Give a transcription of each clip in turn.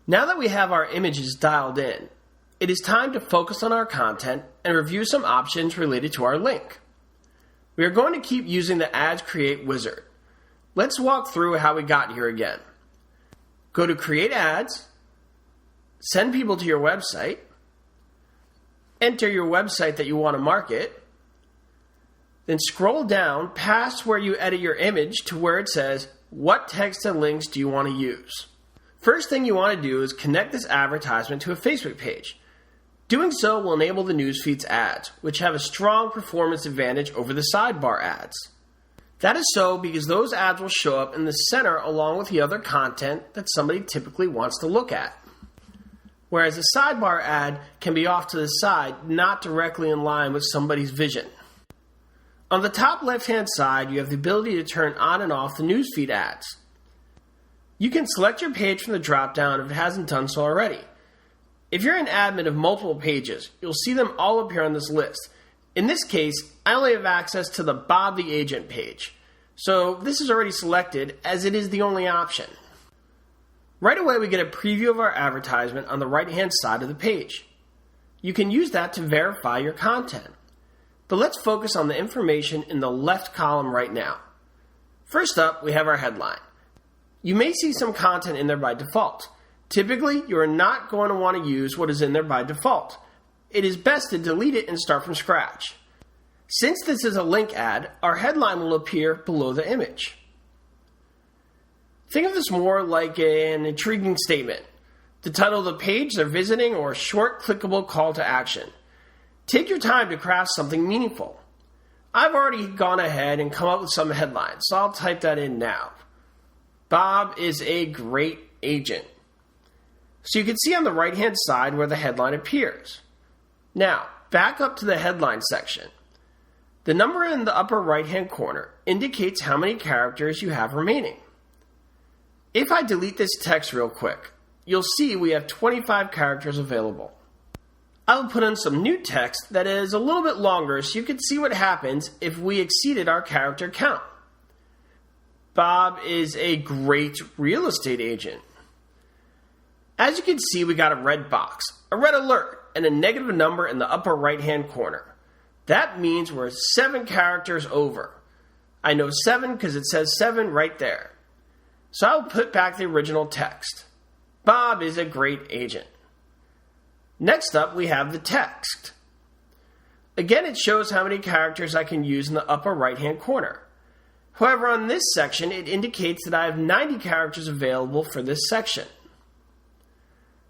Now that we have our images dialed in, it is time to focus on our content and review some options related to our link. We are going to keep using the Ads Create wizard. Let's walk through how we got here again. Go to Create Ads, send people to your website, enter your website that you want to market, then scroll down past where you edit your image to where it says, what text and links do you want to use? First thing you want to do is connect this advertisement to a Facebook page. Doing so will enable the newsfeed's ads, which have a strong performance advantage over the sidebar ads. That is so because those ads will show up in the center along with the other content that somebody typically wants to look at. Whereas a sidebar ad can be off to the side, not directly in line with somebody's vision. On the top left-hand side, you have the ability to turn on and off the newsfeed ads. You can select your page from the drop-down if it hasn't done so already. If you're an admin of multiple pages, you'll see them all appear on this list. In this case, I only have access to the Bob the Agent page, so this is already selected as it is the only option. Right away, we get a preview of our advertisement on the right-hand side of the page. You can use that to verify your content. But let's focus on the information in the left column right now. First up, we have our headline. You may see some content in there by default. Typically, you are not going to want to use what is in there by default. It is best to delete it and start from scratch. Since this is a link ad, our headline will appear below the image. Think of this more like an intriguing statement, the title of the page they're visiting, or a short clickable call to action. Take your time to craft something meaningful. I've already gone ahead and come up with some headlines, so I'll type that in now. Bob is a great agent. So you can see on the right-hand side where the headline appears. Now, back up to the headline section. The number in the upper right-hand corner indicates how many characters you have remaining. If I delete this text real quick, you'll see we have 25 characters available. I will put in some new text that is a little bit longer so you can see what happens if we exceeded our character count. Bob is a great real estate agent. As you can see, we got a red box, a red alert, and a negative number in the upper right-hand corner. That means we're 7 characters over. I know 7 because it says 7 right there. So I'll put back the original text. Bob is a great agent. Next up, we have the text. Again, it shows how many characters I can use in the upper right-hand corner. However, on this section, it indicates that I have 90 characters available for this section.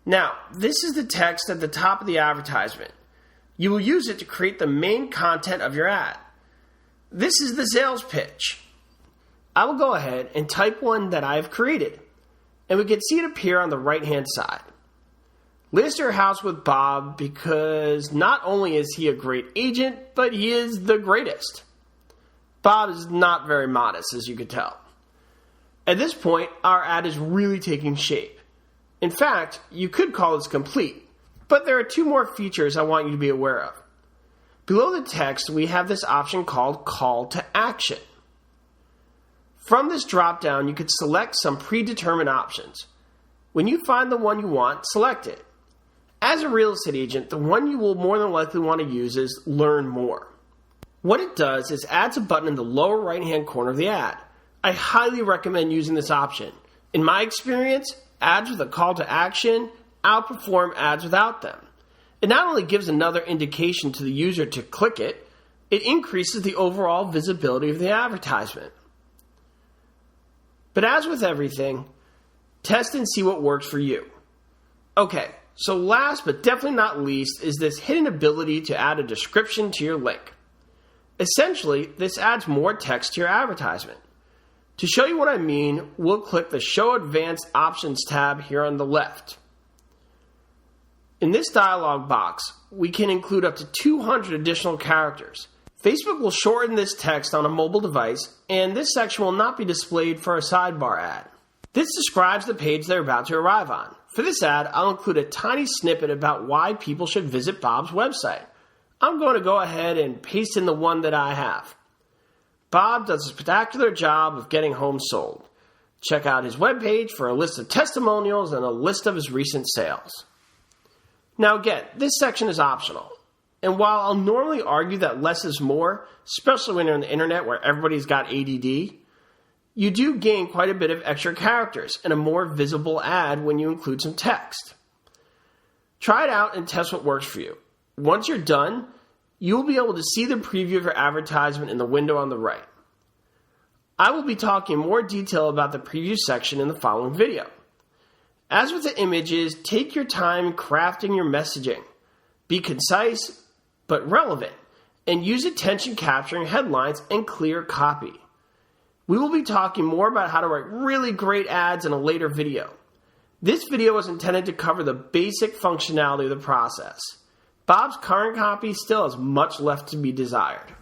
Now, this is the text at the top of the advertisement. You will use it to create the main content of your ad. This is the sales pitch. I will go ahead and type one that I have created, and we can see it appear on the right-hand side. List your house with Bob because not only is he a great agent, but he is the greatest. Bob is not very modest, as you can tell. At this point, our ad is really taking shape. In fact, you could call this complete, but there are 2 more features I want you to be aware of. Below the text, we have this option called Call to Action. From this drop-down, you could select some predetermined options. When you find the one you want, select it. As a real estate agent, the one you will more than likely want to use is Learn More. What it does is adds a button in the lower right-hand corner of the ad. I highly recommend using this option. In my experience, ads with a call to action outperform ads without them. It not only gives another indication to the user to click it, it increases the overall visibility of the advertisement. But as with everything, test and see what works for you. Okay, so last but definitely not least is this hidden ability to add a description to your link. Essentially, this adds more text to your advertisement. To show you what I mean, we'll click the Show Advanced Options tab here on the left. In this dialog box, we can include up to 200 additional characters. Facebook will shorten this text on a mobile device, and this section will not be displayed for a sidebar ad. This describes the page they're about to arrive on. For this ad, I'll include a tiny snippet about why people should visit Bob's website. I'm going to go ahead and paste in the one that I have. Bob does a spectacular job of getting homes sold. Check out his webpage for a list of testimonials and a list of his recent sales. Now again, this section is optional. And while I'll normally argue that less is more, especially when you're on the internet where everybody's got ADD, you do gain quite a bit of extra characters and a more visible ad when you include some text. Try it out and test what works for you. Once you're done, you'll be able to see the preview of your advertisement in the window on the right. I will be talking in more detail about the preview section in the following video. As with the images, take your time crafting your messaging. Be concise, but relevant, and use attention-capturing headlines and clear copy. We will be talking more about how to write really great ads in a later video. This video was intended to cover the basic functionality of the process. Bob's current copy still has much left to be desired.